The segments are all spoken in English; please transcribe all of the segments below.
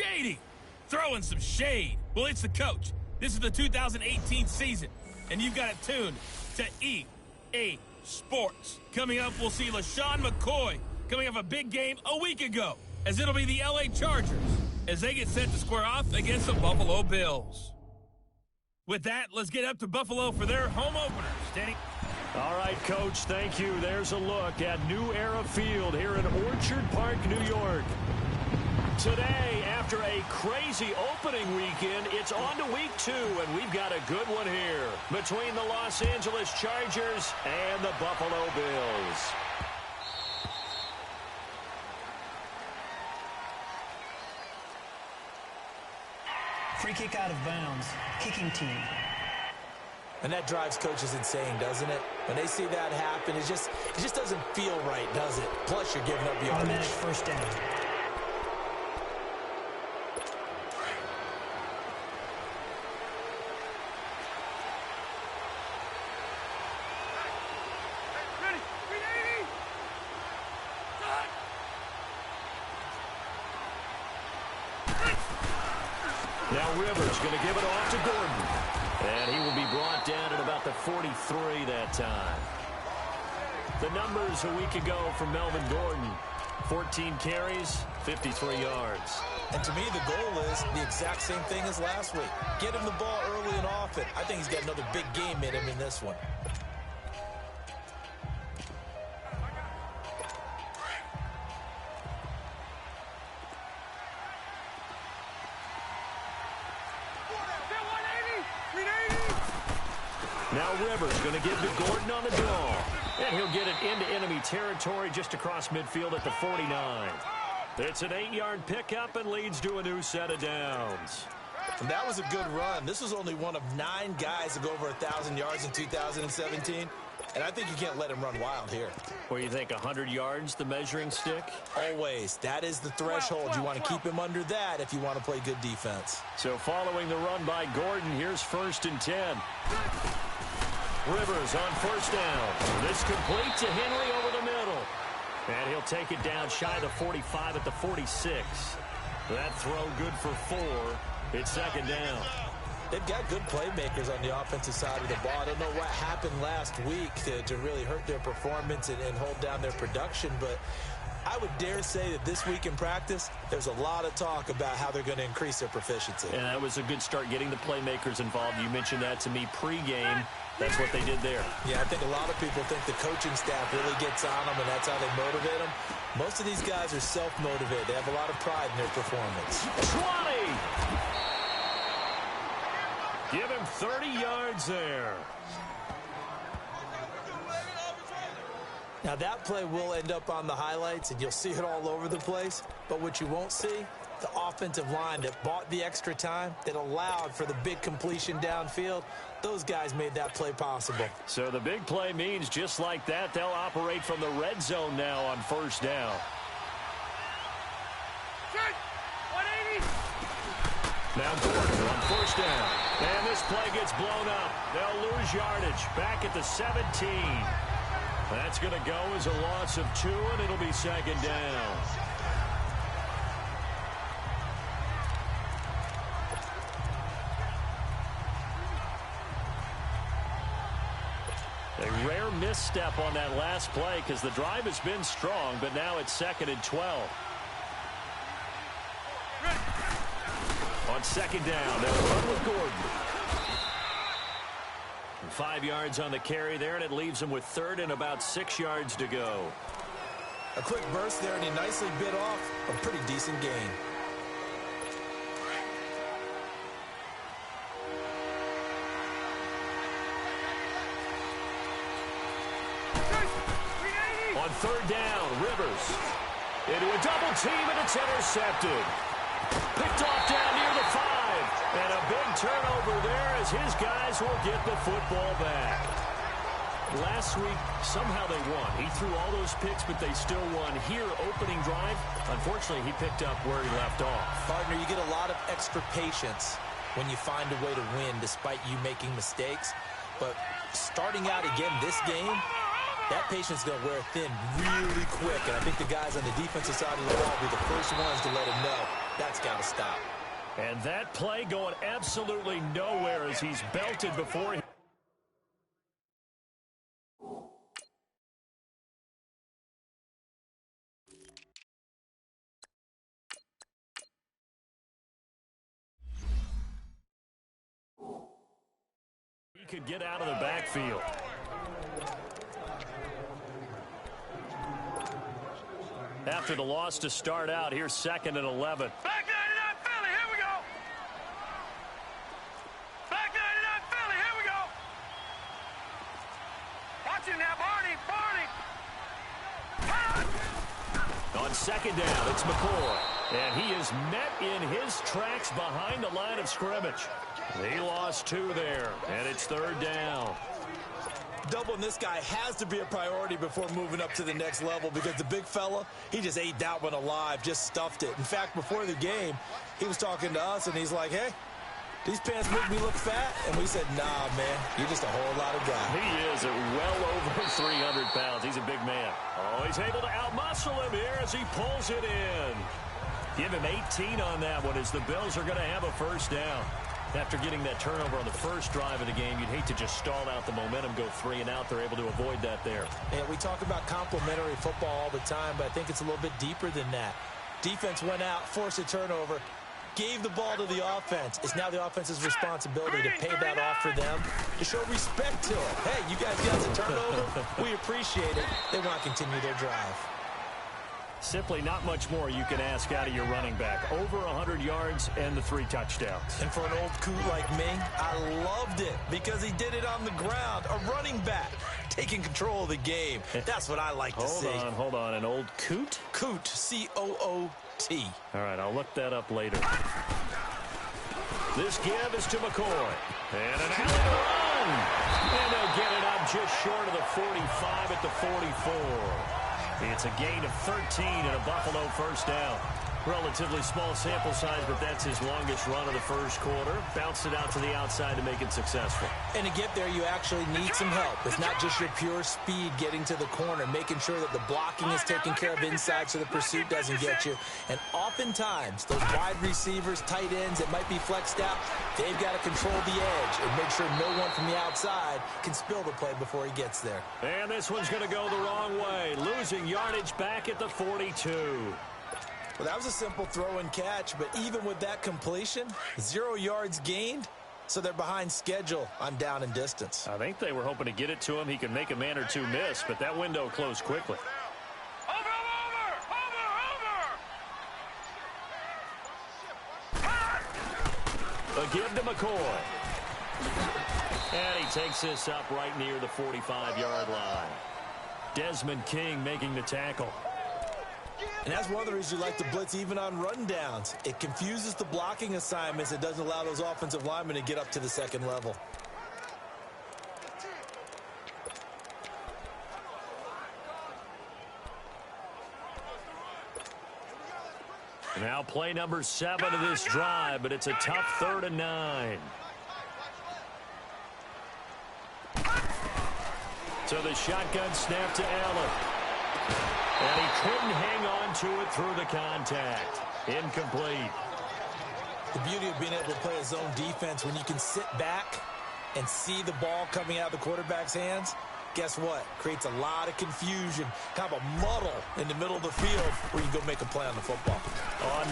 shady. Throwing some shade. Well, it's the coach. This is the 2018 season, and you've got it tuned to EA Sports. Coming up, we'll see LaShawn McCoy coming off a big game a week ago, as it'll be the LA Chargers as they get set to square off against the Buffalo Bills. With that, let's get up to Buffalo for their home opener. Danny. All right, Coach, thank you. There's a look at New Era Field here in Orchard Park, New York. Today, after a crazy opening weekend, it's on to week 2, and we've got a good one here between the Los Angeles Chargers and the Buffalo Bills. Free kick out of bounds. Kicking team. And that drives coaches insane, doesn't it? When they see that happen, it just doesn't feel right, does it? Plus, you're giving up yardage. Automatic first down. Now Rivers going to give it off to Gordon. And he will be brought down at about the 43 that time. The numbers a week ago from Melvin Gordon. 14 carries, 53 yards. And to me, the goal is the exact same thing as last week. Get him the ball early and often. I think he's got another big game in him in this one. Now Rivers going to give to Gordon on the draw. And he'll get it into enemy territory just across midfield at the 49. It's an 8-yard pickup and leads to a new set of downs. And that was a good run. This was only one of 9 guys to go over 1,000 yards in 2017. And I think you can't let him run wild here. Where you think 100 yards, the measuring stick? Always. That is the threshold. You want to keep him under that if you want to play good defense. So following the run by Gordon, here's 1st and 10. Rivers on first down. This complete to Henry over the middle. And he'll take it down shy of the 45 at the 46. That throw good for 4. It's 2nd down. They've got good playmakers on the offensive side of the ball. I don't know what happened last week to really hurt their performance and hold down their production, but I would dare say that this week in practice, there's a lot of talk about how they're going to increase their proficiency. And that was a good start getting the playmakers involved. You mentioned that to me pregame. That's what they did there. Yeah, I think a lot of people think the coaching staff really gets on them, and that's how they motivate them. Most of these guys are self-motivated. They have a lot of pride in their performance. 20! Give him 30 yards there. Now, that play will end up on the highlights, and you'll see it all over the place. But what you won't see, the offensive line that bought the extra time, that allowed for the big completion downfield, those guys made that play possible. So the big play means just like that, they'll operate from the red zone now on first down. Now Gordon on first down. And this play gets blown up. They'll lose yardage back at the 17. That's going to go as a loss of 2, and it'll be 2nd down. A rare misstep on that last play because the drive has been strong, but now it's 2nd and 12. On 2nd down, they'll run with Gordon. 5 yards on the carry there, and it leaves him with 3rd and about 6 yards to go. A quick burst there, and he nicely bit off a pretty decent gain. On 3rd down, Rivers into a double team, and it's intercepted. Picked off down near the 5. And a big turnover there as his guys will get the football back. Last week, somehow they won. He threw all those picks, but they still won. Here, opening drive, unfortunately, he picked up where he left off. Partner, you get a lot of extra patience when you find a way to win despite you making mistakes. But starting out again this game, that patience is going to wear thin really quick, and I think the guys on the defensive side of the ball will be the first ones to let him know that's got to stop. And that play going absolutely nowhere as he's belted before he... He could get out of the backfield. After the loss to start out, here's 2nd and 11. Back 99 Philly, here we go. Back 99 Philly, here we go. Watch him now, Barney. On 2nd down, it's McCoy. And he is met in his tracks behind the line of scrimmage. He lost 2 there, and it's 3rd down. Doubling this guy has to be a priority before moving up to the next level because the big fella, he just ate that one alive, just stuffed it. In fact, before the game, he was talking to us, and he's like, hey, these pants make me look fat. And we said, nah, man, you're just a whole lot of guy. He is at well over 300 pounds. He's a big man. Oh, he's able to outmuscle him here as he pulls it in. Give him 18 on that one as the Bills are going to have a first down. After getting that turnover on the first drive of the game, you'd hate to just stall out the momentum, go 3 and out. They're able to avoid that there. Yeah, we talk about complementary football all the time, but I think it's a little bit deeper than that. Defense went out, forced a turnover, gave the ball to the offense. It's now the offense's responsibility to pay that off for them, to show respect to it. Hey, you guys got the turnover. We appreciate it. They want to continue their drive. Simply not much more you can ask out of your running back. Over 100 yards and the 3 touchdowns. And for an old coot like me, I loved it because he did it on the ground. A running back taking control of the game. That's what I like to see. Hold on. An old coot? Coot, C-O-O-T. All right, I'll look that up later. This give is to McCoy. And an alley to run. And they'll get it up just short of the 45 at the 44. It's a gain of 13 and a Buffalo first down. Relatively small sample size, but that's his longest run of the first quarter. Bounced it out to the outside to make it successful. And to get there, you actually need some help. It's not just your pure speed getting to the corner, making sure that the blocking is taken care of inside so the pursuit doesn't get you. And oftentimes, those wide receivers, tight ends that might be flexed out, they've got to control the edge and make sure no one from the outside can spill the play before he gets there. And this one's going to go the wrong way, losing yardage back at the 42. Well, that was a simple throw and catch, but even with that completion, 0 yards gained, so they're behind schedule on down and distance. I think they were hoping to get it to him. He could make a man or two miss, but that window closed quickly. A give to McCoy. And he takes this up right near the 45-yard line. Desmond King making the tackle. And that's one of the reasons you like to blitz even on rundowns. It confuses the blocking assignments. It doesn't allow those offensive linemen to get up to the second level. Now play number 7 of this drive, but it's a tough 3rd and 9. So the shotgun snap to Allen. And he couldn't hang on to it through the contact. Incomplete. The beauty of being able to play a zone defense when you can sit back and see the ball coming out of the quarterback's hands, guess what? Creates a lot of confusion, kind of a muddle in the middle of the field where you go make a play on the football.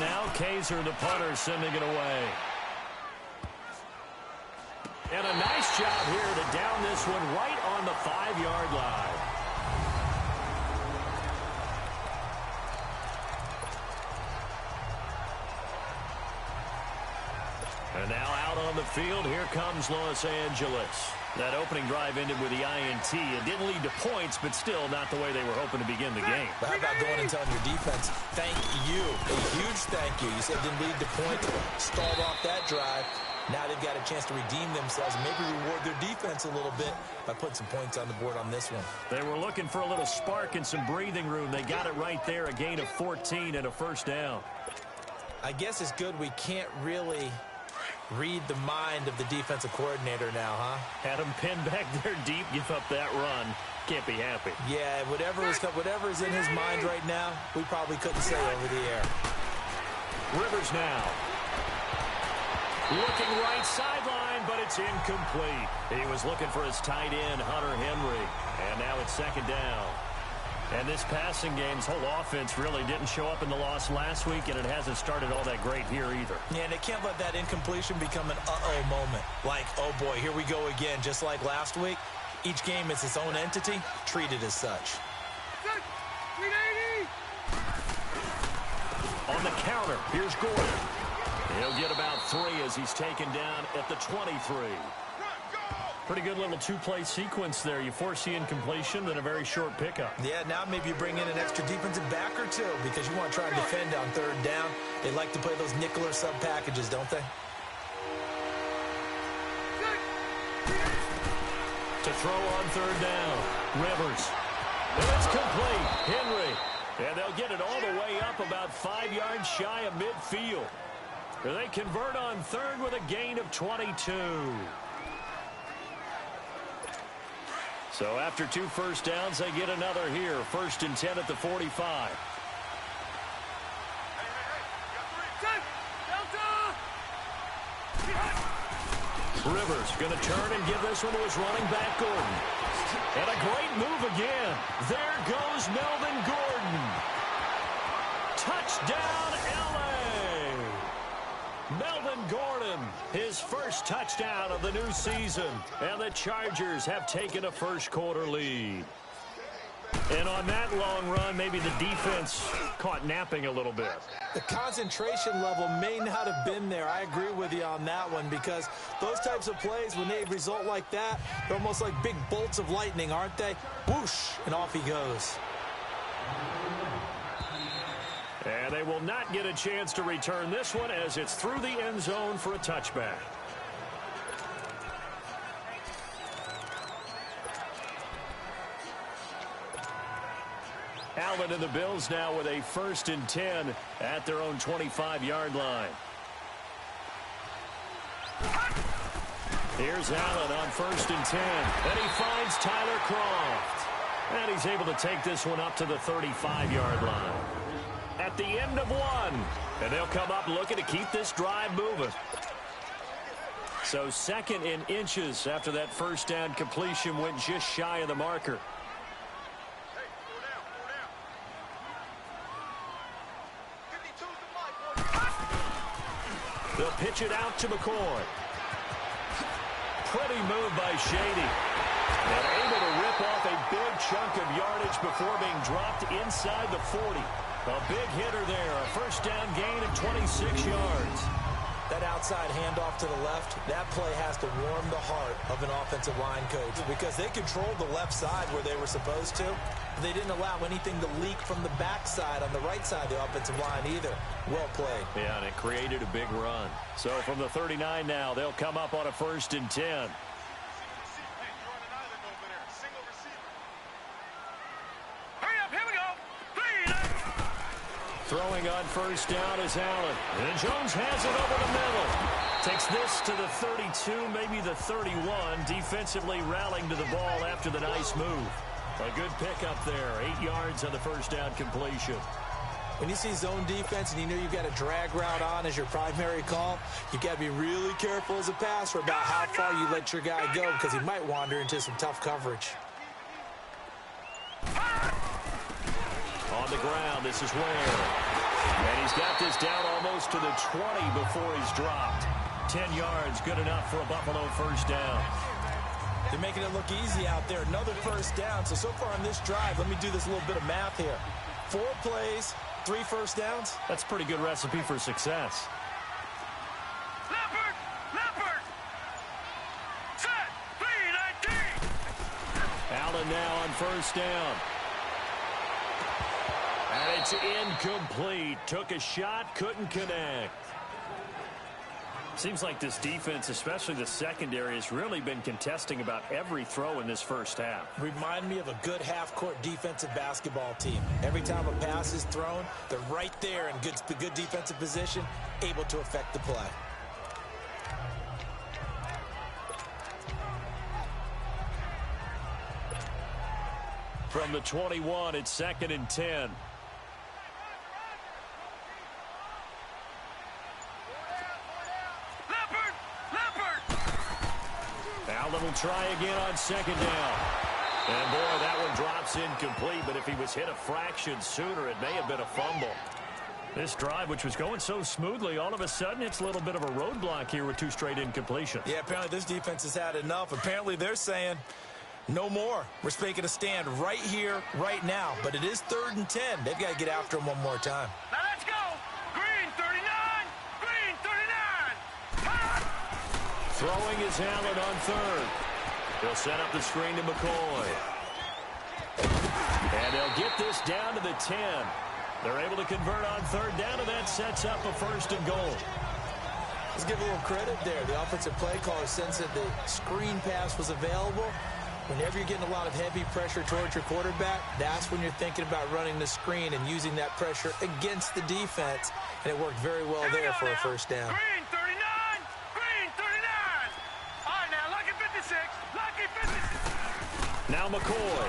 Now Kaiser, the punter, sending it away. And a nice job here to down this one right on the 5-yard line. And now out on the field, here comes Los Angeles. That opening drive ended with the INT. It didn't lead to points, but still not the way they were hoping to begin the game. But how about going and telling your defense, thank you, a huge thank you. You said it didn't lead to points, stalled off that drive. Now they've got a chance to redeem themselves and maybe reward their defense a little bit by putting some points on the board on this one. They were looking for a little spark and some breathing room. They got it right there, a gain of 14 and a first down. I guess it's good we can't really read the mind of the defensive coordinator now, huh? Had him pinned back there deep, give up that run. Can't be happy. Yeah, whatever is in his mind right now, we probably couldn't say over the air. Rivers now. Looking right sideline, but it's incomplete. He was looking for his tight end, Hunter Henry. And now it's second down. And this passing game's whole offense really didn't show up in the loss last week, and it hasn't started all that great here either. Yeah, and they can't let that incompletion become an uh-oh moment. Like, oh boy, here we go again, just like last week. Each game is its own entity, treated as such. On the counter, here's Gordon. He'll get about 3 as he's taken down at the 23. Pretty good little two-play sequence there. You force the incompletion, then a very short pickup. Yeah, now maybe you bring in an extra defensive back or two because you want to try and defend on third down. They like to play those nickel or sub packages, don't they? To throw on third down, Rivers. And it's complete. Henry. And they'll get it all the way up about 5 yards shy of midfield. They convert on third with a gain of 22. So after 2 first downs, they get another here. 1st and 10 at the 45. Rivers going to turn and give this one to his running back, Gordon. And a great move again. There goes Melvin Gordon. Touchdown, L.A. Melvin Gordon, his first touchdown of the new season. And the Chargers have taken a first-quarter lead. And on that long run, maybe the defense caught napping a little bit. The concentration level may not have been there. I agree with you on that one because those types of plays, when they result like that, they're almost like big bolts of lightning, aren't they? Whoosh, and off he goes. And they will not get a chance to return this one as it's through the end zone for a touchback. Allen and the Bills now with a 1st and 10 at their own 25-yard line. Here's Allen on 1st and 10. And he finds Tyler Croft. And he's able to take this one up to the 35-yard line. At the end of 1. And they'll come up looking to keep this drive moving. So 2nd in inches after that first down completion went just shy of the marker. They'll pitch it out to McCoy. Pretty move by Shady. And able to rip off a big chunk of yardage before being dropped inside the 40. A big hitter there. A first down gain of 26 yards. That outside handoff to the left, that play has to warm the heart of an offensive line coach because they controlled the left side where they were supposed to. But they didn't allow anything to leak from the backside on the right side of the offensive line either. Well played. Yeah, and it created a big run. So from the 39 now, they'll come up on a 1st and 10. Throwing on first down is Allen. And Jones has it over the middle. Takes this to the 32, maybe the 31. Defensively rallying to the ball after the nice move. A good pickup there. 8 yards on the first down completion. When you see zone defense and you know you've got a drag route on as your primary call, you've got to be really careful as a passer about how far you let your guy go because he might wander into some tough coverage. On the ground, this is Ware. And he's got this down almost to the 20 before he's dropped. 10 yards, good enough for a Buffalo first down. They're making it look easy out there. Another first down. So far on this drive, let me do this little bit of math here. 4 plays, 3 first downs. That's a pretty good recipe for success. Leopard! Set! 3-19! Allen now on first down. And it's incomplete. Took a shot, couldn't connect. Seems like this defense, especially the secondary, has really been contesting about every throw in this first half. Remind me of a good half-court defensive basketball team. Every time a pass is thrown, they're right there in good defensive position, able to affect the play. From the 21, it's 2nd and 10. Allen will try again on 2nd down. And boy, that one drops incomplete, but if he was hit a fraction sooner, it may have been a fumble. This drive, which was going so smoothly, all of a sudden it's a little bit of a roadblock here with 2 straight incompletions. Yeah, apparently this defense has had enough. Apparently they're saying no more. We're making a stand right here, right now. But it is 3rd and 10. They've got to get after him one more time. Now let's go. Green 39. Green 39. Throwing is Allen on 3rd. He'll set up the screen to McCoy. And they'll get this down to the 10. They're able to convert on 3rd down, and that sets up a 1st and goal. Let's give a little credit there. The offensive play caller sensed that the screen pass was available. Whenever you're getting a lot of heavy pressure towards your quarterback, that's when you're thinking about running the screen and using that pressure against the defense. And it worked very well there for a 1st down. Green 39. Green 39. All right, now, lucky 56. Lucky 56. Now McCoy.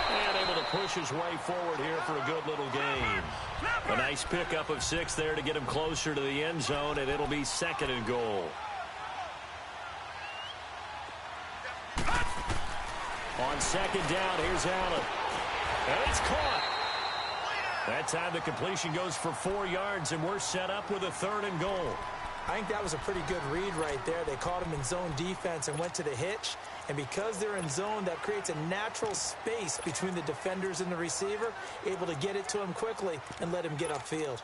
And able to push his way forward here for a good little gain. A nice pickup of 6 there to get him closer to the end zone, and it'll be 2nd and goal. On 2nd down, here's Allen. And it's caught. That time the completion goes for 4 yards, and we're set up with a 3rd and goal. I think that was a pretty good read right there. They caught him in zone defense and went to the hitch. And because they're in zone, that creates a natural space between the defenders and the receiver, able to get it to him quickly and let him get upfield.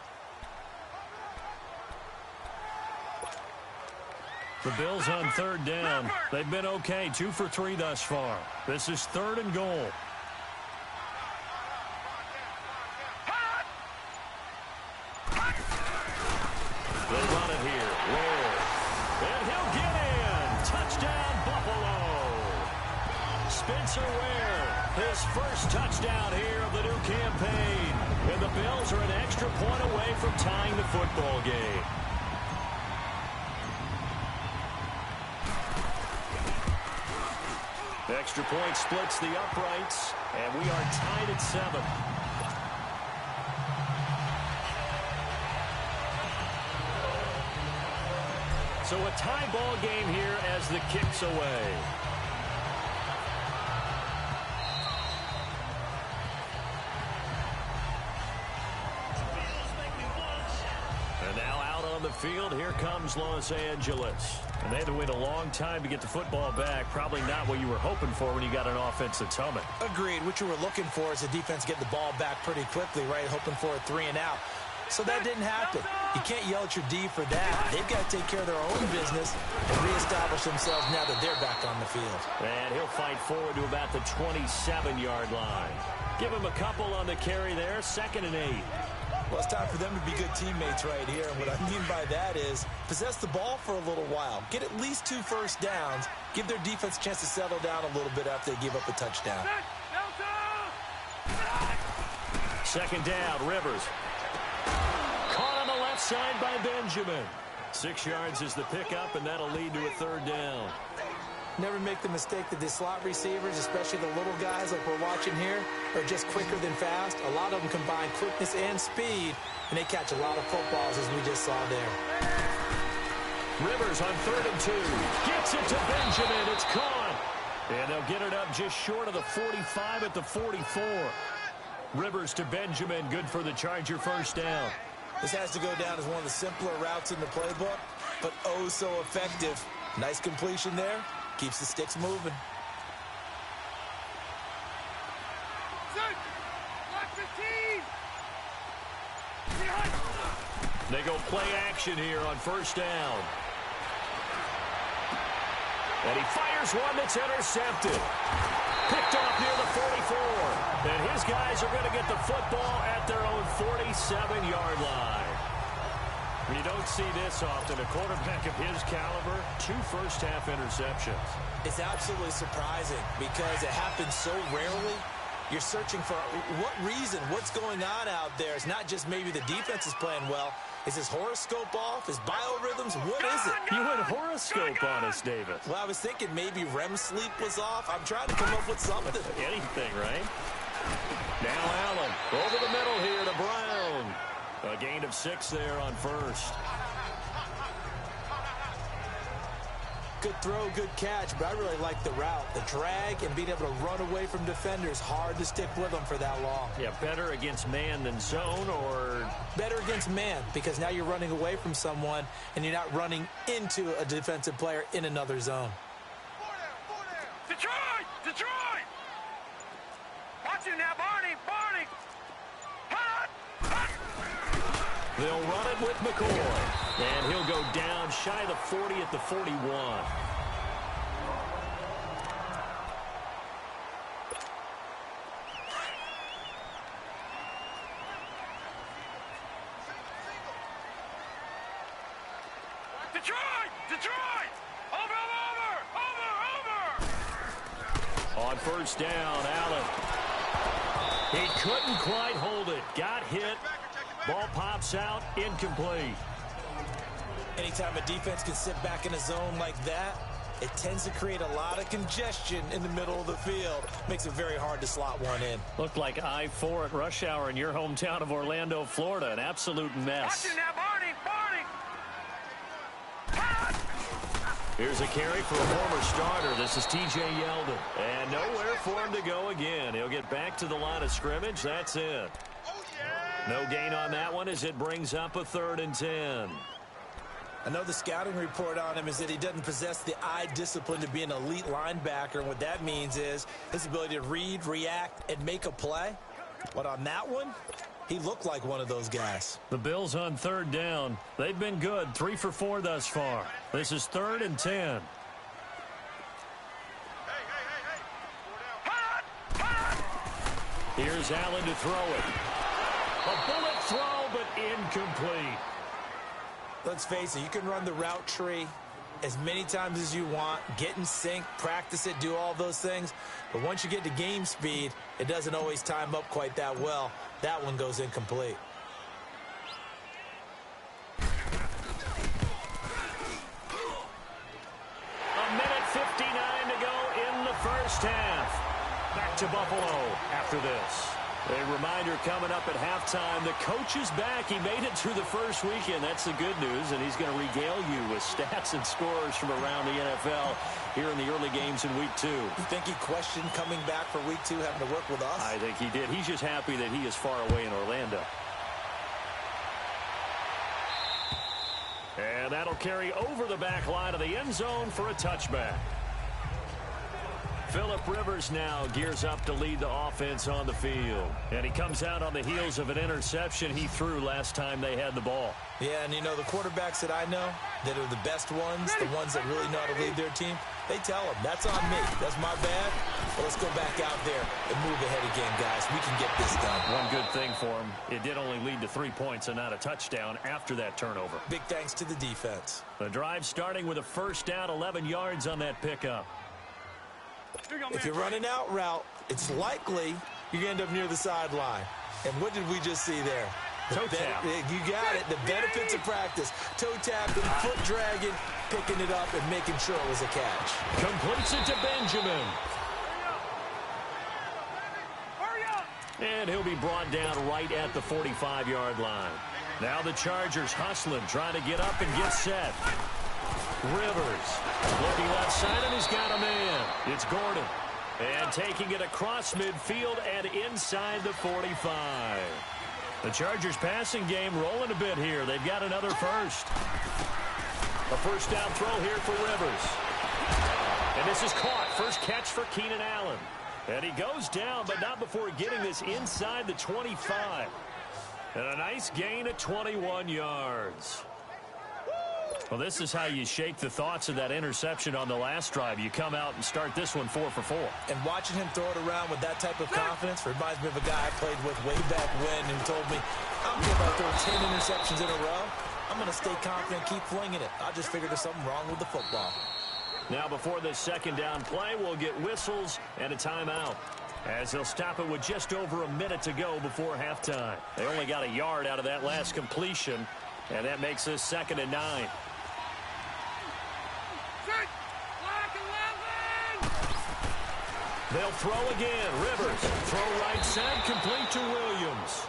The Bills on 3rd down. They've been okay, 2 for 3 thus far. This is 3rd and goal. They run it here. Ware. And he'll get in. Touchdown, Buffalo. Spencer Ware, his first touchdown here of the new campaign. And the Bills are an extra point away from tying the football game. Extra point splits the uprights, and we are tied at 7. So a tie ball game here as the kick's away. And now out on the field, here comes Los Angeles. And they had to wait a long time to get the football back. Probably not what you were hoping for when you got an offense that's humming. Agreed. What you were looking for is the defense getting the ball back pretty quickly, right? Hoping for a 3 and out. So that didn't happen. You can't yell at your D for that. They've got to take care of their own business and reestablish themselves now that they're back on the field. And he'll fight forward to about the 27-yard line. Give him a couple on the carry there. 2nd and 8. Well, it's time for them to be good teammates right here. And what I mean by that is possess the ball for a little while. Get at least 2 first downs. Give their defense a chance to settle down a little bit after they give up a touchdown. 2nd down, Rivers. Caught on the left side by Benjamin. 6 yards is the pickup, and that'll lead to a 3rd down. Never make the mistake that the slot receivers, especially the little guys like we're watching here, are just quicker than fast. A lot of them combine quickness and speed, and they catch a lot of footballs, as we just saw there. Rivers on 3rd and 2. Gets it to Benjamin. It's caught. And they'll get it up just short of the 45 at the 44. Rivers to Benjamin. Good for the Charger 1st down. This has to go down as one of the simpler routes in the playbook, but oh so effective. Nice completion there. Keeps the sticks moving. They go play action here on 1st down. And he fires one that's intercepted. Picked off near the 44. And his guys are going to get the football at their own 47-yard line. You don't see this often. A quarterback of his caliber, 2 first-half interceptions. It's absolutely surprising because it happens so rarely. You're searching for what reason, what's going on out there. It's not just maybe the defense is playing well. Is his horoscope off? His biorhythms? What is it? You went horoscope on us, David. Well, I was thinking maybe REM sleep was off. I'm trying to come up with something. Anything, right? Now Allen over the middle here to Brown. A gain of 6 there on first. Good throw, good catch, but I really like the route. The drag and being able to run away from defenders, hard to stick with them for that long. Yeah, better against man than zone, or better against man, because now you're running away from someone and you're not running into a defensive player in another zone. Detroit! Detroit! Watch it now, Barney! Barney! Hot! Hot! They'll run it with McCoy. And he'll go down shy of the 40 at the 41. Detroit! Detroit! Over! On first down, Allen. He couldn't quite hold it. Got hit. Ball pops out, incomplete. Anytime a defense can sit back in a zone like that, it tends to create a lot of congestion in the middle of the field. Makes it very hard to slot one in. Looked like I-4 at rush hour in your hometown of Orlando, Florida. An absolute mess. Watch it now, Barney! Barney! Hot! Here's a carry for a former starter. This is T.J. Yeldon. And nowhere for him to go again. He'll get back to the line of scrimmage. That's it. No gain on that one as it brings up a 3rd and 10. I know the scouting report on him is that he doesn't possess the eye discipline to be an elite linebacker. And what that means is his ability to read, react, and make a play. But on that one, he looked like one of those guys. The Bills on 3rd down. They've been good. 3 for 4 thus far. This is 3rd and 10. Here's Allen to throw it. A bullet throw, but incomplete. Let's face it, you can run the route tree as many times as you want, get in sync, practice it, do all those things. But once you get to game speed, it doesn't always time up quite that well. That one goes incomplete. A minute 59 to go in the first half. Back to Buffalo after this. A reminder coming up at halftime, the coach is back. He made it through the first weekend. That's the good news, and he's going to regale you with stats and scores from around the NFL here in the early games in Week 2. You think he questioned coming back for Week 2, having to work with us? I think he did. He's just happy that he is far away in Orlando. And that'll carry over the back line of the end zone for a touchback. Phillip Rivers now gears up to lead the offense on the field. And he comes out on the heels of an interception he threw last time they had the ball. Yeah, and you know, the quarterbacks that I know that are the best ones, the ones that really know how to lead their team, they tell them, that's on me. That's my bad. But let's go back out there and move ahead again, guys. We can get this done. One good thing for him, it did only lead to 3 points and not a touchdown after that turnover. Big thanks to the defense. The drive starting with a first down, 11 yards on that pickup. If you're running out route, it's likely you're going to end up near the sideline. And what did we just see there? Toe tap. You got it. The benefits of practice. Toe tapping, foot dragging, picking it up, and making sure it was a catch. Completes it to Benjamin. And he'll be brought down right at the 45-yard line. Now the Chargers hustling, trying to get up and get set. Rivers looking left side, and he's got a man. It's Gordon. And taking it across midfield and inside the 45. The Chargers passing game rolling a bit here. They've got another first. A first down throw here for Rivers. And this is caught. First catch for Keenan Allen. And he goes down, but not before getting this inside the 25. And a nice gain of 21 yards. Well, this is how you shake the thoughts of that interception on the last drive. You come out and start this one 4 for 4. And watching him throw it around with that type of confidence reminds me of a guy I played with way back when who told me, I don't care if I throw 10 interceptions in a row. I'm going to stay confident, keep flinging it. I just figured there's something wrong with the football. Now before this second down play, we'll get whistles and a timeout. as they'll stop it with just over a minute to go before halftime. They only got a yard out of that last completion, and that makes this 2nd and 9. They'll throw again. Rivers, throw right side, complete to Williams.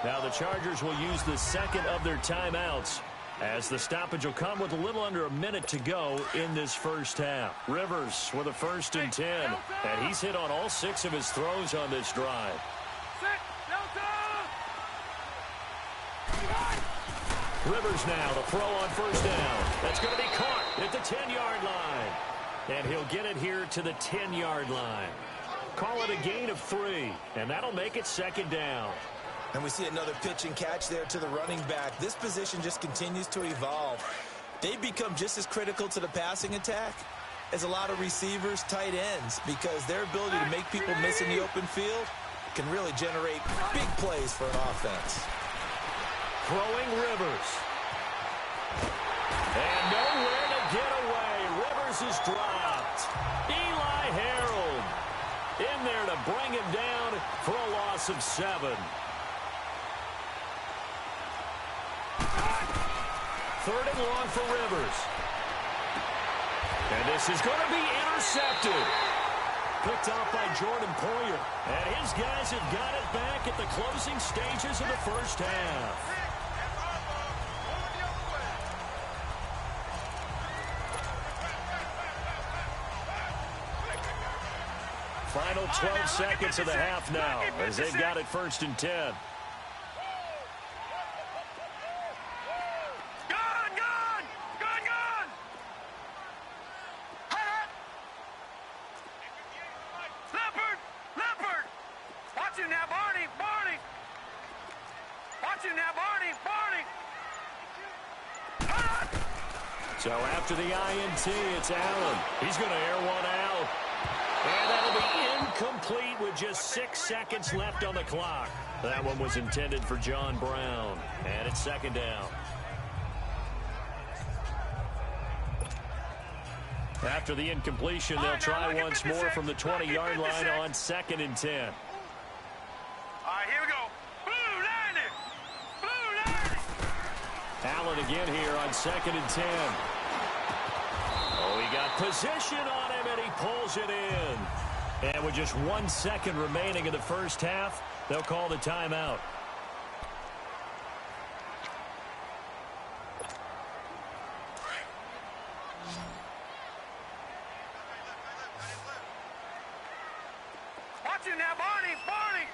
Now the Chargers will use the second of their timeouts, as the stoppage will come with a little under a minute to go in this first half. Rivers with a 1st and 10, and he's hit on all 6 of his throws on this drive. Rivers now to throw on 1st down. That's going to be caught at the 10-yard line. And he'll get it here to the 10-yard line. Call it a gain of 3, and that'll make it 2nd down. And we see another pitch and catch there to the running back. This position just continues to evolve. They become just as critical to the passing attack as a lot of receivers, tight ends, because their ability to make people miss in the open field can really generate big plays for an offense. Throwing Rivers. And nowhere to get away. Rivers is dropped. Eli Harold in there to bring him down for a loss of 7. 3rd and long for Rivers. And this is going to be intercepted. Picked off by Jordan Poyer. And his guys have got it back at the closing stages of the first half. Final 12 seconds of the half now, as they've got it 1st and 10. So after the INT, it's Allen. He's going to air one out. And that'll be incomplete with just 6 seconds left on the clock. That one was intended for John Brown. And it's 2nd down. After the incompletion, they'll try once more from the 20-yard line on 2nd and 10. All right, here we go. Blue line it. Blue line it. Allen again here on 2nd and 10. Oh, he got position on him, and he pulls it in. And with just 1 second remaining in the first half, they'll call the timeout. Watch it now, Barney. Barney.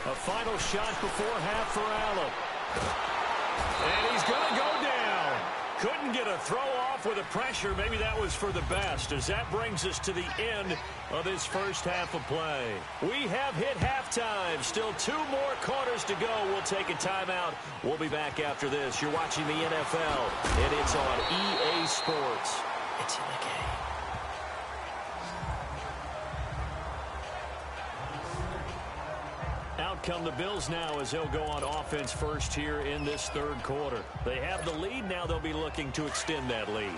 A final shot before half for Allen. And he's going to go down. Couldn't get a throw off with the pressure. Maybe that was for the best, as that brings us to the end of this first half of play. We have hit halftime. Still 2 more quarters to go. We'll take a timeout. We'll be back after this. You're watching the NFL, and it's on EA Sports. It's in the game. Out come the Bills now, as they'll go on offense first here in this 3rd quarter. They have the lead. Now they'll be looking to extend that lead.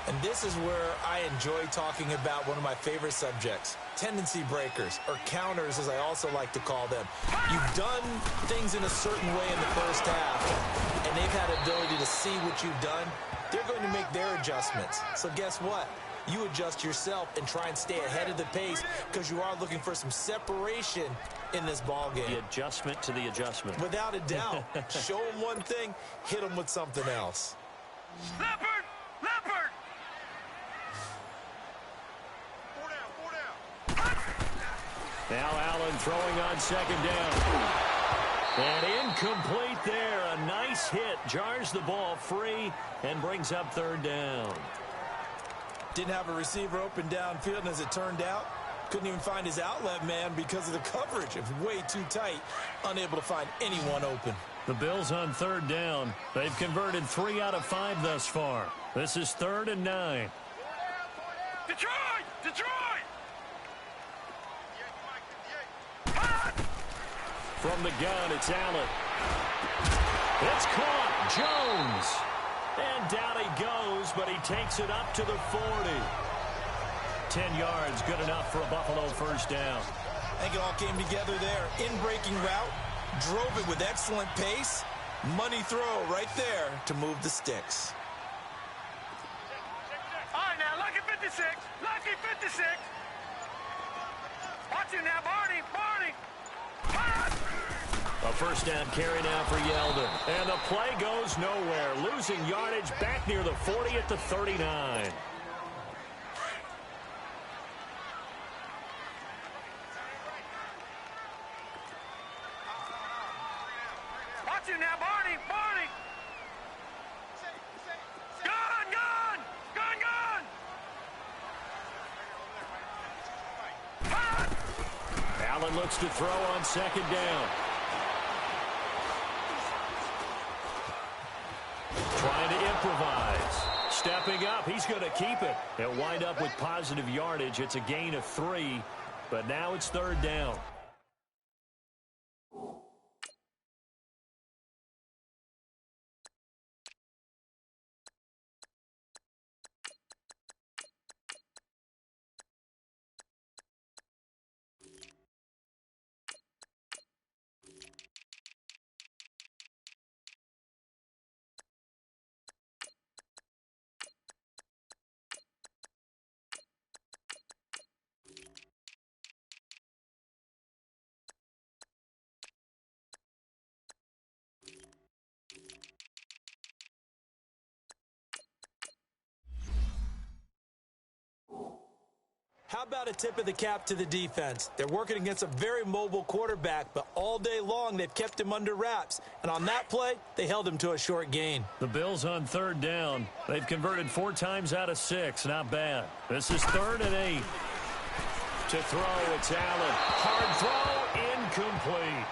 And this is where I enjoy talking about one of my favorite subjects, tendency breakers, or counters as I also like to call them. You've done things in a certain way in the first half, and they've had the ability to see what you've done. They're going to make their adjustments. So guess what? You adjust yourself and try and stay ahead of the pace, because you are looking for some separation in this ball game. The adjustment to the adjustment. Without a doubt. Show them one thing, hit them with something else. Leopard! Leopard! 4 down, 4 down. Now Allen throwing on 2nd down. And incomplete there. A nice hit. Jars the ball free and brings up 3rd down. Didn't have a receiver open downfield, and as it turned out, couldn't even find his outlet man because of the coverage. It was way too tight, unable to find anyone open. The Bills on 3rd down. They've converted 3 out of 5 thus far. This is 3rd and 9. Detroit! Detroit! From the gun, it's Allen. It's caught. Jones. And down he goes, but he takes it up to the 40. 10 yards, good enough for a Buffalo first down. I think it all came together there. In-breaking route, drove it with excellent pace. Money throw right there to move the sticks. All right, now, lucky 56. Lucky 56. Watch it now, Barney. Barney. A first down carry now for Yeldon. And the play goes nowhere. Losing yardage back near the 40 at the 39. Watch it now, Barney. Barney. Gun, gun. Gun, gun. Allen looks to throw on second down. Trying to improvise. Stepping up. He's going to keep it. He'll wind up with positive yardage. It's a gain of 3, but now it's third down. How about a tip of the cap to the defense? They're working against a very mobile quarterback, but all day long they've kept him under wraps. And on that play, they held him to a short gain. The Bills on third down. They've converted 4 times out of 6. Not bad. This is 3rd and 8. To throw, it's Allen. Hard throw, incomplete.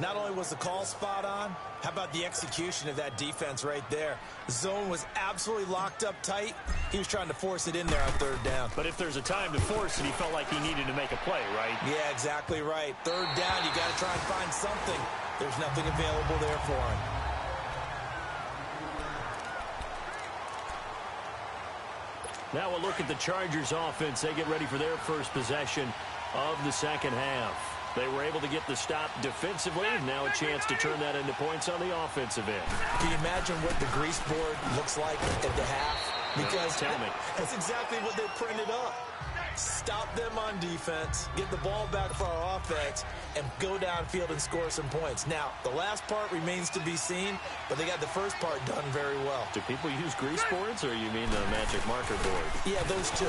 Not only was the call spot on, how about the execution of that defense right there? The zone was absolutely locked up tight. He was trying to force it in there on third down. But if there's a time to force it, he felt like he needed to make a play, right? Yeah, exactly right. Third down, you got to try and find something. There's nothing available there for him. Now we'll look at the Chargers offense. They get ready for their first possession of the second half. They were able to get the stop defensively. Now a chance to turn that into points on the offensive end. Can you imagine what the grease board looks like at the half? Because tell me. That's exactly what they printed up. Stop them on defense, get the ball back for our offense, and go downfield and score some points. Now, the last part remains to be seen, but they got the first part done very well. Do people use grease boards, or you mean the magic marker board? Yeah, those two.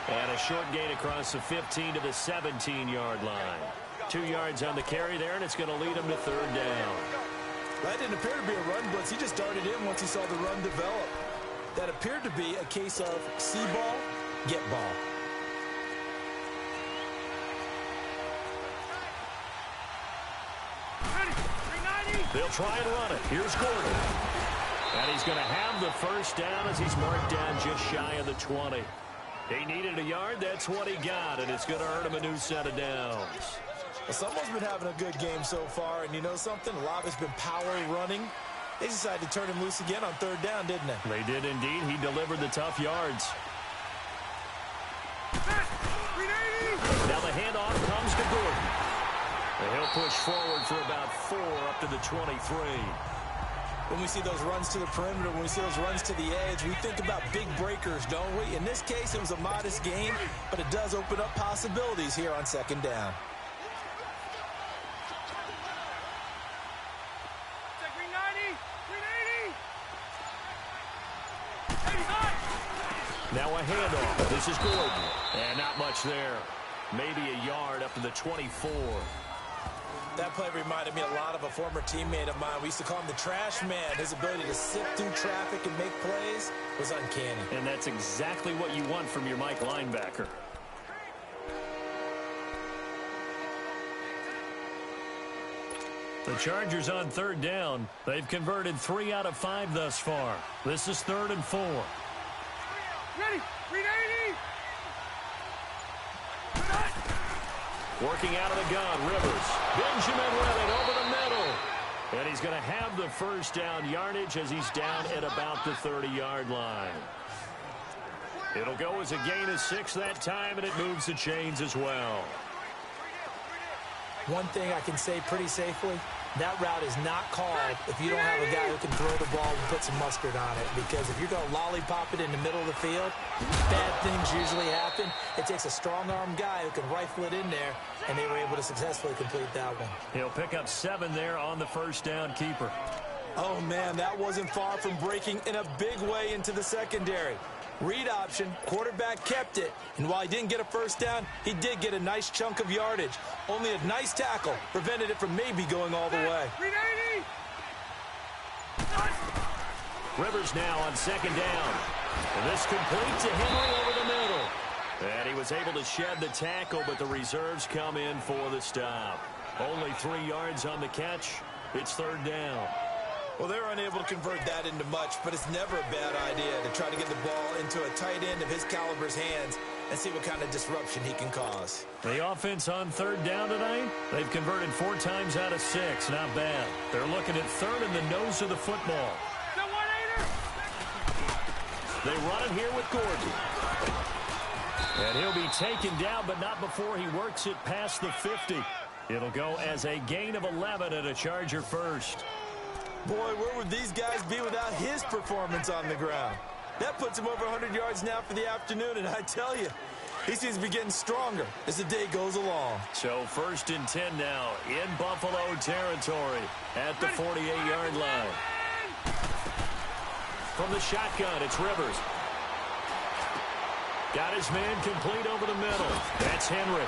And a short gain across the 15 to the 17-yard line. 2 yards on the carry there, and it's going to lead them to third down. That didn't appear to be a run blitz. He just darted in once he saw the run develop. That appeared to be a case of see ball, get ball. They'll try and run it. Here's Gordon. And he's going to have the first down as he's marked down just shy of the 20. He needed a yard. That's what he got, and it's going to earn him a new set of downs. Well, someone's been having a good game so far, and you know something? A lot of it's been power running. They decided to turn him loose again on third down, didn't they? They did indeed. He delivered the tough yards. Now the handoff comes to Gordon. And he'll push forward for about 4 up to the 23. When we see those runs to the perimeter, when we see those runs to the edge, we think about big breakers, don't we? In this case, it was a modest gain, but it does open up possibilities here on second down. Now a handoff. This is Gordon. And not much there. Maybe a yard up to the 24. That play reminded me a lot of a former teammate of mine. We used to call him the trash man. His ability to sift through traffic and make plays was uncanny. And that's exactly what you want from your Mike linebacker. The Chargers on third down. They've converted 3 out of 5 thus far. This is 3rd and 4. Ready! Ready! Working out of the gun, Rivers. Benjamin with it over the middle. And he's he's going to have the first down yardage as he's down at about the 30-yard line. It'll go as a gain of 6 that time, and it moves the chains as well. One thing I can say pretty safely, that route is not called if you don't have a guy who can throw the ball and put some mustard on it. Because if you're going to lollipop it in the middle of the field, bad things usually happen. It takes a strong-arm guy who can rifle it in there, and they were able to successfully complete that one. He'll pick up 7 there on the first down keeper. Oh, man, that wasn't far from breaking in a big way into the secondary. Read option, quarterback kept it, and while he didn't get a first down, he did get a nice chunk of yardage. Only a nice tackle prevented it from maybe going all the way. Rivers now on second down. And this complete to Henry over the middle. And he was able to shed the tackle, but the reserves come in for the stop. Only 3 yards on the catch. It's third down. Well, they're unable to convert that into much, but it's never a bad idea to try to get the ball into a tight end of his caliber's hands and see what kind of disruption he can cause. The offense on third down tonight, they've converted 4 times out of 6. Not bad. They're looking at third in the nose of the football. They run it here with Gordon. And he'll be taken down, but not before he works it past the 50. It'll go as a gain of 11 and a Charger first. Boy, where would these guys be without his performance on the ground? That puts him over 100 yards now for the afternoon, and I tell you, he seems to be getting stronger as the day goes along. So first and 10 now in Buffalo territory at the 48-yard line. From the shotgun, it's Rivers. Got his man complete over the middle. That's Henry.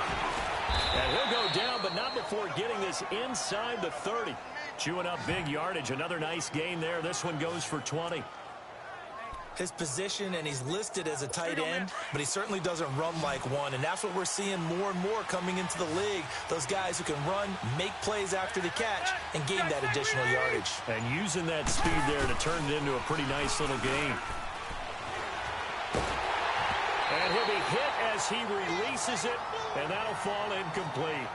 And he'll go down, but not before getting this inside the 30. Chewing up big yardage. Another nice gain there. This one goes for 20. His position, and he's listed as a tight end, but he certainly doesn't run like one, and that's what we're seeing more and more coming into the league. Those guys who can run, make plays after the catch, and gain that additional yardage. And using that speed there to turn it into a pretty nice little gain. And he'll be hit as he releases it, and that'll fall incomplete.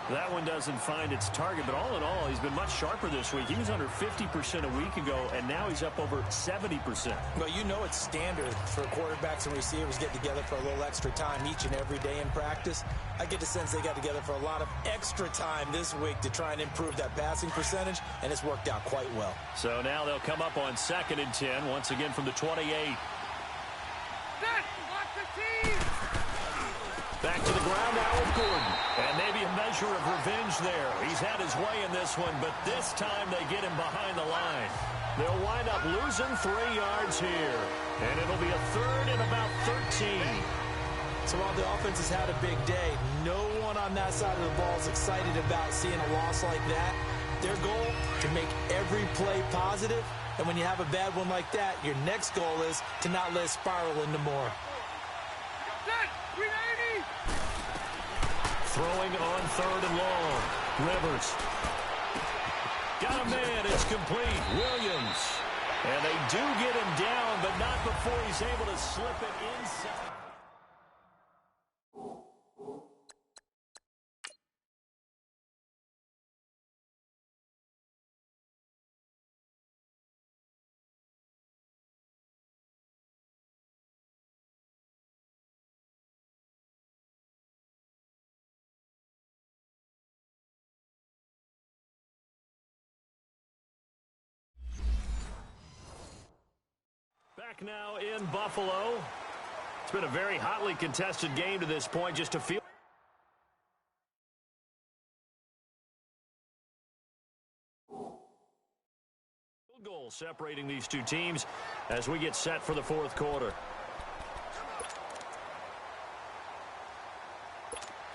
That one doesn't find its target, but all in all, he's been much sharper this week. He was under 50% a week ago, and now he's up over 70%. Well, you know it's standard for quarterbacks and receivers get together for a little extra time each and every day in practice. I get the sense they got together for a lot of extra time this week to try and improve that passing percentage, and it's worked out quite well. So now they'll come up on 2nd and 10, once again from the 28. Back to the ground now with Gordon. And maybe a measure of revenge there. He's had his way in this one, but this time they get him behind the line. They'll wind up losing 3 yards here. And it'll be a third and about 13. So while the offense has had a big day, no one on that side of the ball is excited about seeing a loss like that. Their goal, to make every play positive. And when you have a bad one like that, your next goal is to not let it spiral into more. Throwing on 3rd and long. Rivers. Got a man. It's complete. Williams. And they do get him down, but not before he's able to slip it inside. Back now in Buffalo. It's been a very hotly contested game to this point. Just a few. Goal separating these two teams as we get set for the 4th quarter.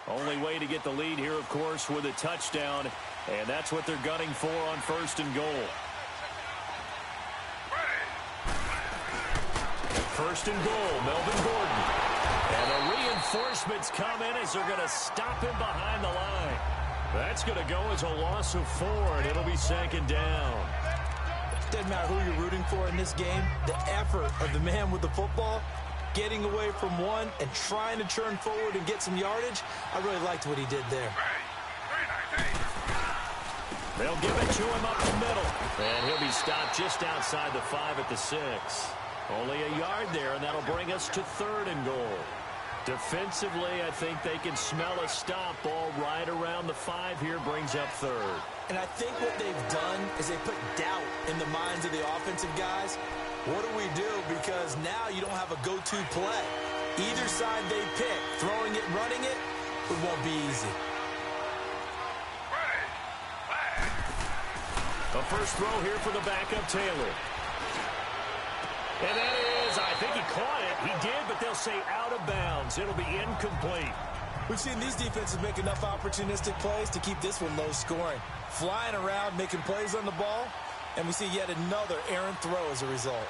Only way to get the lead here, of course, with a touchdown, and that's what they're gunning for on 1st and goal. 1st and goal, Melvin Gordon. And the reinforcements come in as they're going to stop him behind the line. That's going to go as a loss of 4, and it'll be 2nd down. Doesn't matter who you're rooting for in this game. The effort of the man with the football, getting away from one and trying to turn forward and get some yardage, I really liked what he did there. They'll give it to him up the middle. And he'll be stopped just outside the 5 at the 6. Only a yard there, and that'll bring us to 3rd and goal. Defensively, I think they can smell a stop. Ball right around the 5 here brings up 3rd. And I think what they've done is they put doubt in the minds of the offensive guys. What do we do? Because now you don't have a go-to play. Either side they pick, throwing it, running it, it won't be easy. A first throw here for the backup Taylor. And that is, I think he caught it. He did, but they'll say out of bounds. It'll be incomplete. We've seen these defenses make enough opportunistic plays to keep this one low scoring. Flying around, making plays on the ball, and we see yet another errant throw as a result.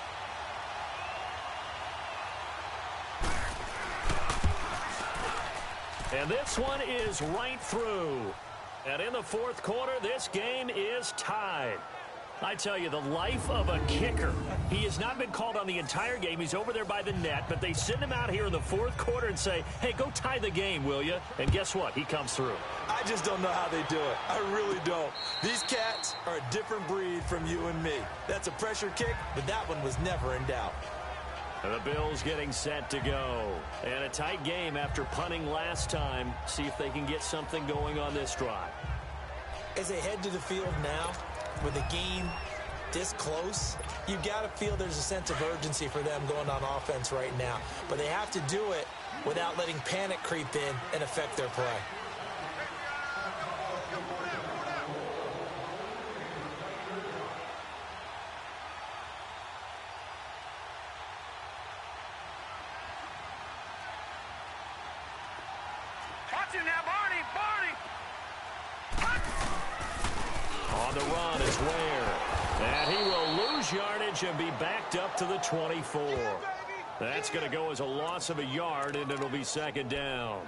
And this one is right through. And in the 4th quarter, this game is tied. I tell you, the life of a kicker. He has not been called on the entire game. He's over there by the net, but they send him out here in the 4th quarter and say, hey, go tie the game, will you? And guess what? He comes through. I just don't know how they do it. I really don't. These cats are a different breed from you and me. That's a pressure kick, but that one was never in doubt. And the Bills getting set to go. And a tight game after punting last time. See if they can get something going on this drive. As they head to the field now, with a game this close, you've got to feel there's a sense of urgency for them going on offense right now. But they have to do it without letting panic creep in and affect their play. Watch it now, Barney! On the run is Ware. And he will lose yardage and be backed up to the 24. That's going to go as a loss of a yard, and it'll be 2nd down.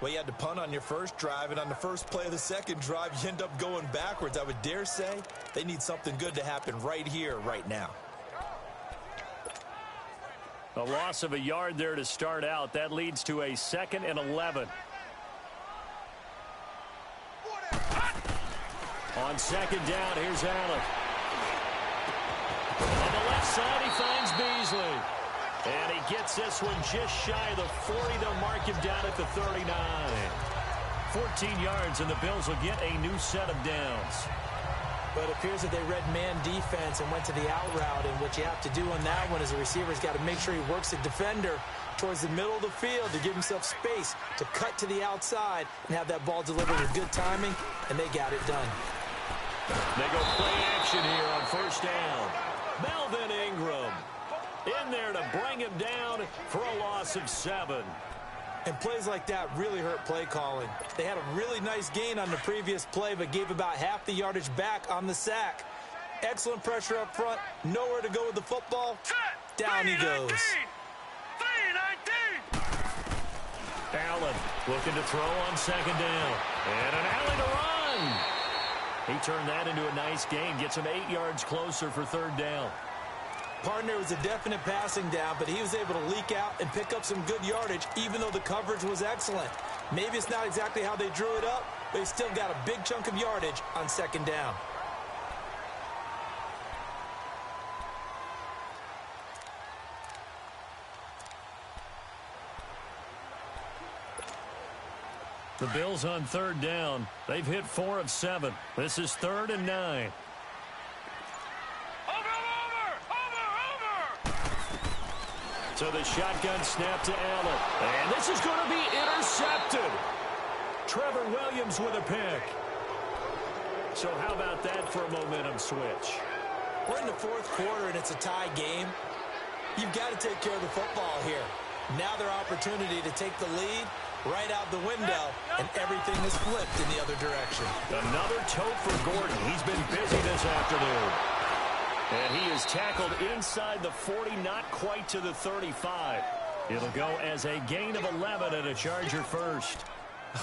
Well, you had to punt on your first drive, and on the first play of the second drive, you end up going backwards. I would dare say they need something good to happen right here, right now. A loss of a yard there to start out. That leads to a 2nd and 11. On 2nd down, here's Allen. On the left side, he finds Beasley. And he gets this one just shy of the 40. They'll mark him down at the 39. 14 yards, and the Bills will get a new set of downs. But it appears that they read man defense and went to the out route. And what you have to do on that one is the receiver's got to make sure he works the defender towards the middle of the field to give himself space to cut to the outside and have that ball delivered with good timing, and they got it done. They go play action here on 1st down. Melvin Ingram in there to bring him down for a loss of 7. And plays like that really hurt play calling. They had a really nice gain on the previous play, but gave about half the yardage back on the sack. Excellent pressure up front. Nowhere to go with the football. Down he goes. 3-19. Allen looking to throw on 2nd down. And an alley to run. He turned that into a nice gain. Gets him 8 yards closer for 3rd down. Partner was a definite passing down, but he was able to leak out and pick up some good yardage, even though the coverage was excellent. Maybe it's not exactly how they drew it up, but he still got a big chunk of yardage on 2nd down. The Bills on 3rd down. They've hit 4 of 7. This is 3rd and 9. So the shotgun snap to Allen. And this is going to be intercepted. Trevor Williams with a pick. So how about that for a momentum switch? We're in the 4th quarter, and it's a tie game. You've got to take care of the football here. Now their opportunity to take the lead right out the window, and everything is flipped in the other direction. Another tote for Gordon. He's been busy this afternoon. And he is tackled inside the 40, not quite to the 35. It'll go as a gain of 11 and a Charger first.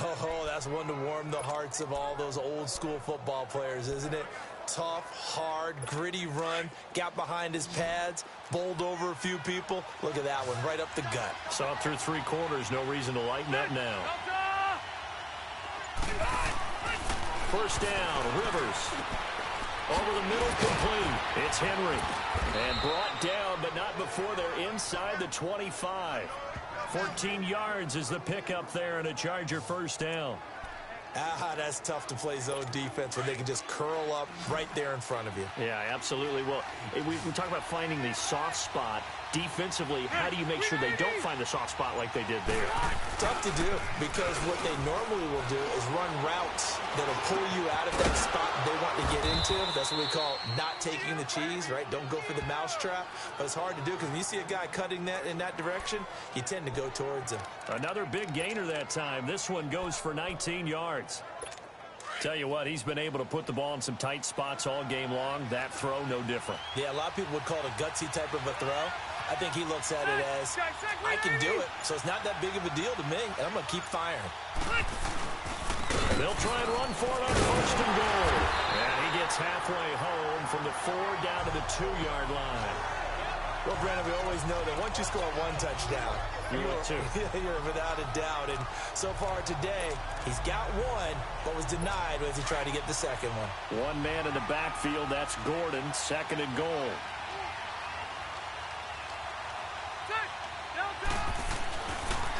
Oh, that's one to warm the hearts of all those old school football players, isn't it? Tough, hard, gritty run, got behind his pads, bowled over a few people. Look at that one, right up the gut. Saw through 3 quarters, no reason to lighten up now. First down, Rivers. Over the middle, complete. It's Henry. And brought down, but not before they're inside the 25. 14 yards is the pickup there, and a Charger first down. That's tough to play zone defense when they can just curl up right there in front of you. Yeah, absolutely. Well, we talk about finding the soft spot. Defensively, how do you make sure they don't find the soft spot like they did there? Tough to do, because what they normally will do is run routes that'll pull you out of that spot they want to get into. That's what we call not taking the cheese, right? Don't go for the mousetrap. But it's hard to do, because when you see a guy cutting that in that direction, you tend to go towards him. Another big gainer that time. This one goes for 19 yards. Tell you what, he's been able to put the ball in some tight spots all game long. That throw, no different. Yeah, a lot of people would call it a gutsy type of a throw. I think he looks at it as, I can do it, so it's not that big of a deal to me, and I'm going to keep firing. They'll try and run for it on first and goal. And he gets halfway home from the 4 down to the 2-yard line. Well, Brandon, we always know that once you score one touchdown, you're without a doubt. And so far today, he's got one, but was denied as he tried to get the second one. One man in the backfield, that's Gordon, second and goal.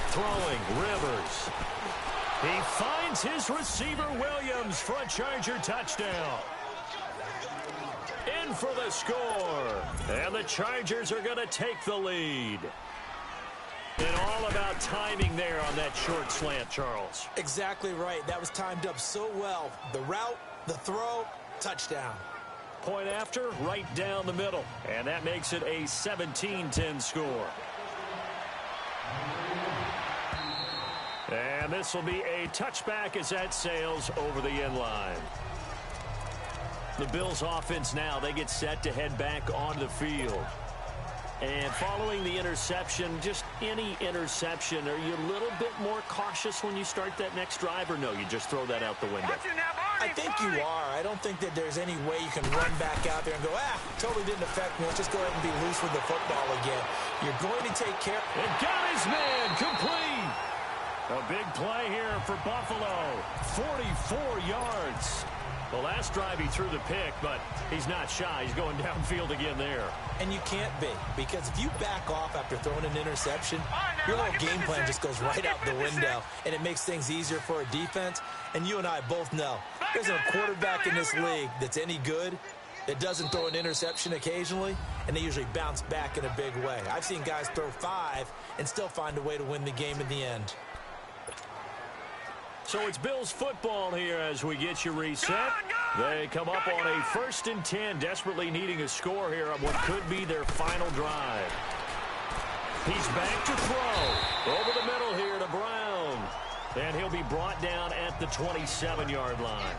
Throwing, Rivers. He finds his receiver, Williams, for a Charger touchdown. In for the score. And the Chargers are going to take the lead. And all about timing there on that short slant, Charles. Exactly right. That was timed up so well. The route, the throw, touchdown. Point after, right down the middle. And that makes it a 17-10 score. And this will be a touchback as that sails over the end line. The Bills offense now, they get set to head back onto the field. And following the interception, just any interception, are you a little bit more cautious when you start that next drive, or no, you just throw that out the window? I think you are. I don't think that there's any way you can run back out there and go, totally didn't affect me. Let's just go ahead and be loose with the football again. You're going to take care. And got his man complete. A big play here for Buffalo. 44 yards. The last drive he threw the pick, but he's not shy. He's going downfield again there. And you can't be, because if you back off after throwing an interception, your whole game plan just goes right out the window, and it makes things easier for a defense. And you and I both know there's a quarterback in this league that's any good that doesn't throw an interception occasionally, and they usually bounce back in a big way. I've seen guys throw 5 and still find a way to win the game in the end. So it's Bills football here as we get you reset. They come up on a 1st and 10, desperately needing a score here on what could be their final drive. He's back to throw. Over the middle here to Brown. And he'll be brought down at the 27-yard line.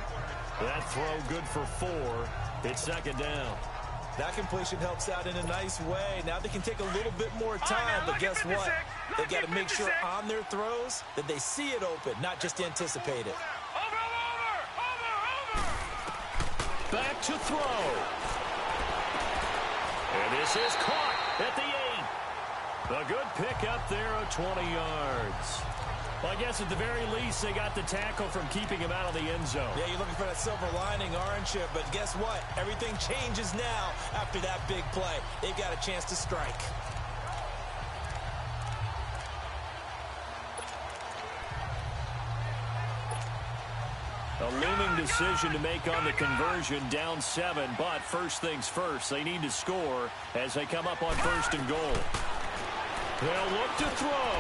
That throw good for 4. It's second down. That completion helps out in a nice way. Now they can take a little bit more time, but guess what? They've got to make sure on their throws that they see it open, not just anticipate it. Back to throw. And this is caught at the 8. A good pickup there of 20 yards. Well, I guess at the very least, they got the tackle from keeping him out of the end zone. Yeah, you're looking for that silver lining, aren't you? But guess what? Everything changes now after that big play. They've got a chance to strike. A looming decision to make on the conversion, down 7. But first things first, they need to score as they come up on 1st and goal. They'll look to throw.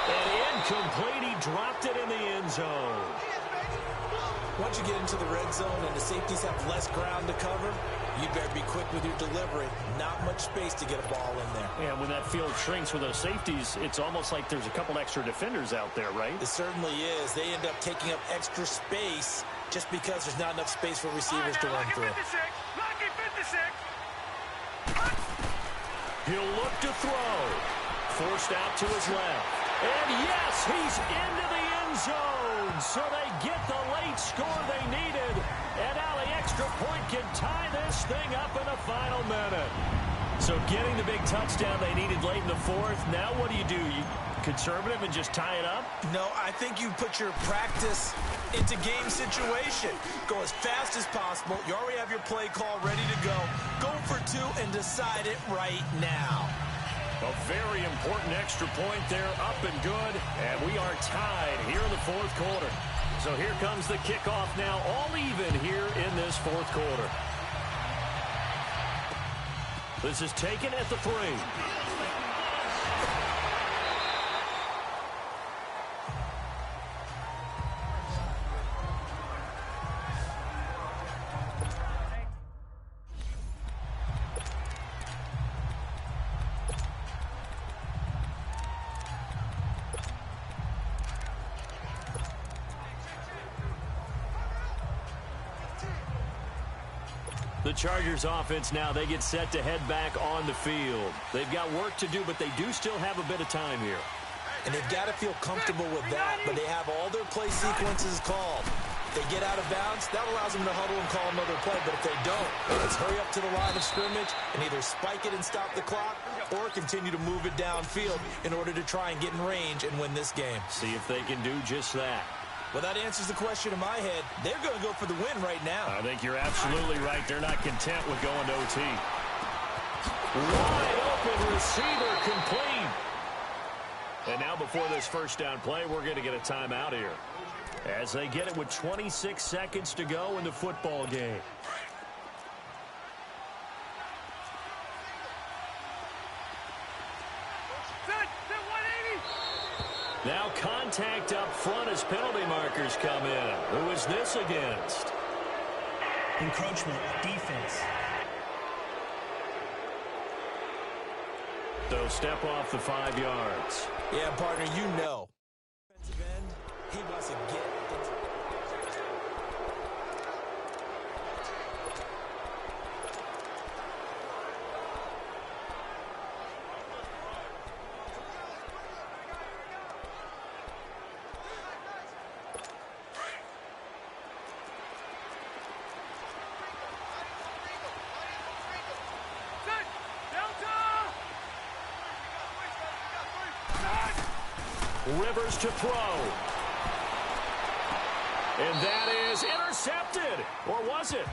And incomplete. He dropped it in the end zone. Once you get into the red zone and the safeties have less ground to cover, you better be quick with your delivery. Not much space to get a ball in there. Yeah, when that field shrinks with those safeties, it's almost like there's a couple extra defenders out there, right? It certainly is. They end up taking up extra space just because there's not enough space for receivers to run through. He'll look to throw. Forced out to his left. And yes, he's into the end zone. So they get the late score they needed. And now the extra point can tie this thing up in the final minute. So getting the big touchdown they needed late in the 4th. Now what do? You conservative and just tie it up? No, I think you put your practice into game situation. Go as fast as possible. You already have your play call ready to go. Go for two and decide it right now. A very important extra point there, up and good, and we are tied here in the fourth quarter. So here comes the kickoff now, all even here in this fourth quarter. This is taken at the 3. The Chargers offense now, they get set to head back on the field. They've got work to do, but they do still have a bit of time here. And they've got to feel comfortable with that, but they have all their play sequences called. If they get out of bounds, that allows them to huddle and call another play, but if they don't, let's hurry up to the line of scrimmage and either spike it and stop the clock or continue to move it downfield in order to try and get in range and win this game. See if they can do just that. Well, that answers the question in my head. They're going to go for the win right now. I think you're absolutely right. They're not content with going to OT. Wide open receiver complete. And now before this first down play, we're going to get a timeout here, as they get it with 26 seconds to go in the football game. Now contact up front as penalty markers come in. Who is this against? Encroachment, defense. They'll step off the 5 yards. Yeah, partner, you know. Defensive end, he wants to get into. Rivers to throw. And that is intercepted. Or was it?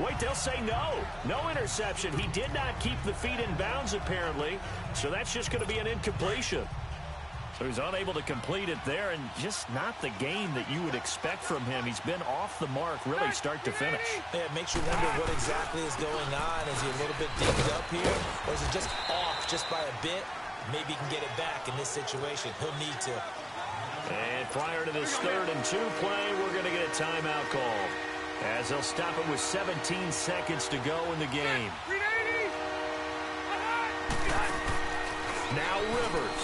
Wait, they'll say no. No interception. He did not keep the feet in bounds, apparently. So that's just going to be an incompletion. So he's unable to complete it there, and just not the game that you would expect from him. He's been off the mark, really, start to finish. Yeah, it makes you wonder what exactly is going on. Is he a little bit dinged up here? Or is it just off just by a bit? Maybe he can get it back in this situation. He'll need to. And prior to this 3rd and 2 play, we're going to get a timeout call, as they'll stop it with 17 seconds to go in the game. Now Rivers.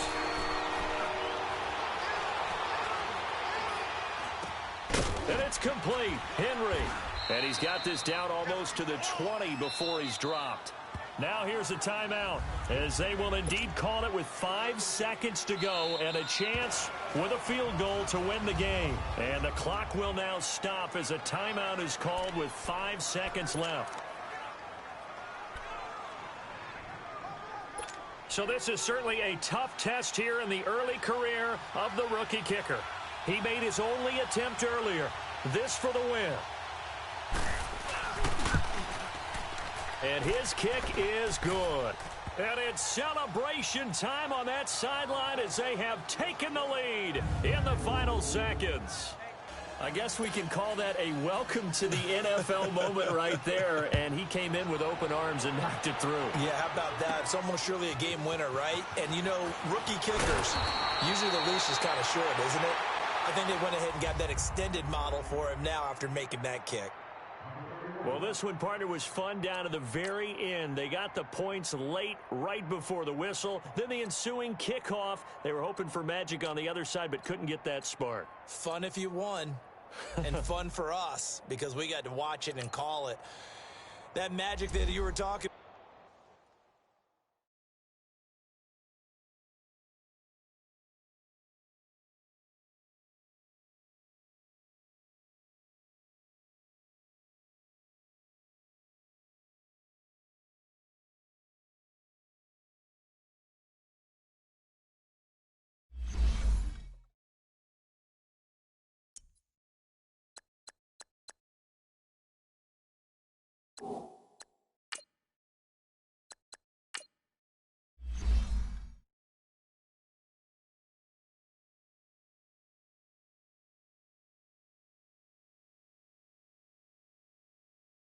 And it's complete. Henry. And he's got this down almost to the 20 before he's dropped. Now here's a timeout, as they will indeed call it with 5 seconds to go and a chance with a field goal to win the game. And the clock will now stop as a timeout is called with 5 seconds left. So this is certainly a tough test here in the early career of the rookie kicker. He made his only attempt earlier. This for the win. And his kick is good. And it's celebration time on that sideline as they have taken the lead in the final seconds. I guess we can call that a welcome to the NFL moment right there. And he came in with open arms and knocked it through. Yeah, how about that? It's almost surely a game winner, right? And, you know, rookie kickers, usually the leash is kind of short, isn't it? I think they went ahead and got that extended model for him now after making that kick. Well, this one, partner, was fun down to the very end. They got the points late, right before the whistle. Then the ensuing kickoff. They were hoping for magic on the other side, but couldn't get that spark. Fun if you won, and fun for us, because we got to watch it and call it. That magic that you were talking you.